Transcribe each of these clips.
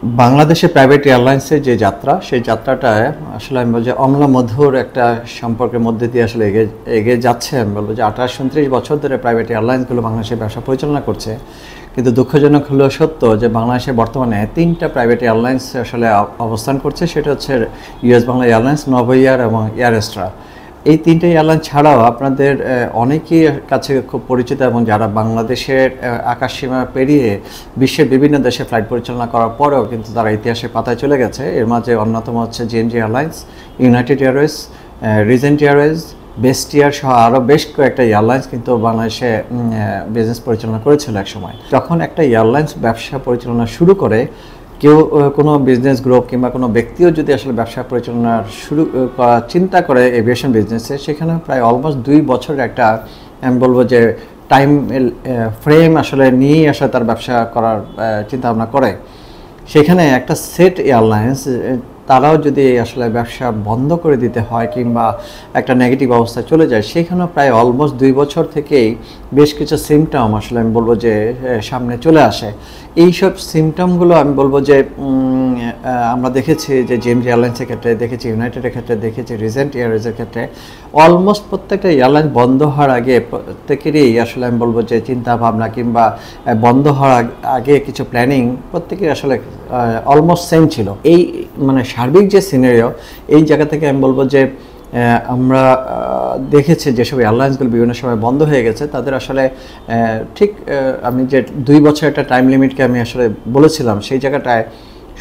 বাংলাদেশে প্রাইভেট এয়ারলাইন্সের যে যাত্রা, সেই যাত্রাটায় আসলে আমি বলছি অম্ল মধুর একটা সম্পর্কের মধ্যে দিয়ে আসলে এগিয়ে যাচ্ছে। আমি বলবো যে 28-29 বছর ধরে প্রাইভেট এয়ারলাইন্সগুলো বাংলাদেশে ব্যবসা পরিচালনা করছে। কিন্তু দুঃখজনক হলেও সত্য যে বাংলাদেশে বর্তমানে 3টা প্রাইভেট এয়ারলাইন্স আসলে অবস্থান করছে। সেটা হচ্ছে ইউএস বাংলা এয়ারলাইন্স, নভোএয়ার এবং এয়ার এস্ট্রা। এই 3টে এয়ারলাইন ছাড়াও আপনাদের অনেকেই কাছে খুব পরিচিত এবং যারা বাংলাদেশের আকাশসীমা পেরিয়ে বিশ্বের বিভিন্ন দেশে ফ্লাইট পরিচালনা করার পরেও কিন্তু তারা ইতিহাসের পাতায় চলে গেছে। এর মাঝে অন্যতম হচ্ছে JNG airlines, United Airways, Regent Airways, best air সহ আরও বেশ কয়েকটা এয়ারলাইন্স কিন্তু বাংলাদেশে বিজনেস পরিচালনা করেছিল একসময়। যখন একটা এয়ারলাইন্স ব্যবসা পরিচালনা শুরু করে, কেউ কোনো বিজনেস গ্রুপ কিংবা কোনো ব্যক্তিও যদি আসলে ব্যবসা পরিচালনার শুরু করার চিন্তা করে এভিয়েশন বিজনেসে, সেখানে প্রায় অলমোস্ট 2 বছরের একটা আমি বলবো যে টাইম ফ্রেম আসলে নিয়েই আসলে তার ব্যবসা করার চিন্তা ভাবনা করে। সেখানে একটা সেট এয়ারলাইন্স তারাও যদি আসলে ব্যবসা বন্ধ করে দিতে হয় কিংবা একটা নেগেটিভ অবস্থায় চলে যায়, সেখানেও প্রায় অলমোস্ট 2 বছর থেকেই বেশ কিছু সিমটম আসলে আমি বলবো যে সামনে চলে আসে। এইসব সিমটমগুলো আমি বলবো যে আমরা দেখেছি যে জেএমজি এয়ারলাইন্সের ক্ষেত্রে দেখেছি, ইউনাইটেডের ক্ষেত্রে দেখেছি, রিজেন্ট এয়ারওয়েজের ক্ষেত্রে অলমোস্ট প্রত্যেকটা এয়ারলাইন্স বন্ধ হওয়ার আগে প্রত্যেকেরই আসলে আমি বলবো যে চিন্তা ভাবনা কিংবা বন্ধ হওয়ার আগে কিছু প্ল্যানিং প্রত্যেকের আসলে অলমোস্ট সেম ছিল। এই মানে সার্বিক যে সিনারিও, এই জায়গা থেকে আমি বলবো যে আমরা দেখেছি যেসব এয়ারলাইন্সগুলো বিভিন্ন সময় বন্ধ হয়ে গেছে, তাদের আসলে ঠিক আমি যে 2 বছর একটা টাইম লিমিটকে আমি আসলে বলেছিলাম, সেই জায়গাটায়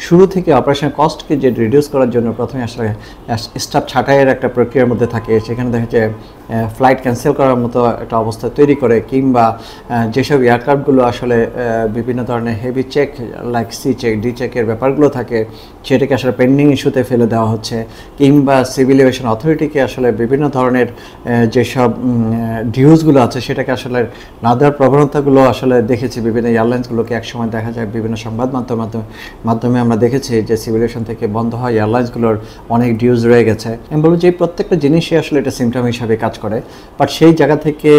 শুরু থেকে অপারেশন কস্টকে যে রিডিউস করার জন্য প্রথমে আসলে স্টাফ ছাঁটাইয়ের একটা প্রক্রিয়ার মধ্যে থাকে। সেখানে দেখা যায় ফ্লাইট ক্যান্সেল করার মতো একটা অবস্থা তৈরি করে, কিংবা যেসব এয়ারক্রাফটগুলো আসলে বিভিন্ন ধরনের heavy check like C check, D চেকের ব্যাপারগুলো থাকে, সেটাকে আসলে পেন্ডিং ইস্যুতে ফেলে দেওয়া হচ্ছে, কিংবা সিভিল এভিয়েশন অথরিটিকে আসলে বিভিন্ন ধরনের যেসব ডিউজগুলো আছে সেটাকে আসলে না দেওয়ার প্রবণতাগুলো আসলে দেখেছি। বিভিন্ন এয়ারলাইন্সগুলোকে একসময় দেখা যায় বিভিন্ন সংবাদ মাধ্যমে আমরা দেখেছি যে সিভিল এভিয়েশন থেকে বন্ধ হয় এয়ারলাইন্সগুলোর অনেক ডিউজ রয়ে গেছে। আমি বলবো যে প্রত্যেকটা জিনিসই আসলে এটা সিমটম হিসাবে কাজ করে। বাট সেই জায়গা থেকে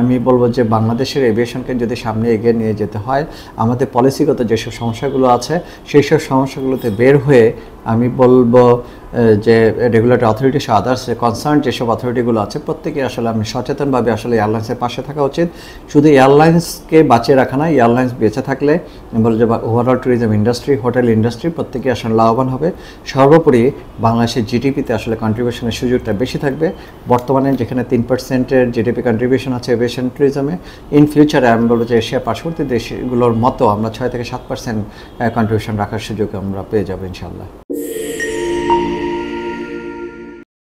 আমি বলবো যে বাংলাদেশের এভিয়েশনকে যদি সামনে এগিয়ে নিয়ে যেতে হয়, আমাদের পলিসিগত যেসব সমস্যাগুলো আছে সেই সব সমস্যাগুলোতে বের হয়ে আমি বলবো যে রেগুলেটরি অথরিটি সহ আদার্স কনসার্ন যেসব অথরিটিগুলো আছে প্রত্যেকে আসলে আমি সচেতনভাবে আসলে এয়ারলাইন্সের পাশে থাকা উচিত। শুধু এয়ারলাইন্সকে বাঁচিয়ে রাখা না, এয়ারলাইন্স বেঁচে থাকলে বলবো যে overall tourism industry, hotel industry প্রত্যেকে আসলে লাভবান হবে। সর্বোপরি বাংলাদেশের জিডিপিতে আসলে কন্ট্রিবিউশনের সুযোগটা বেশি থাকবে। বর্তমানে যেখানে 3%-এর জিডিপি কন্ট্রিবিউশন আছে এভিয়েশন ট্যুরিজমে, ইন ফিউচারে আমি বলবো যে এশিয়ার পার্শ্ববর্তী দেশগুলোর মতো আমরা 6 থেকে 7% কন্ট্রিবিউশন রাখার সুযোগ আমরা পেয়ে যাবো ইনশাআল্লাহ।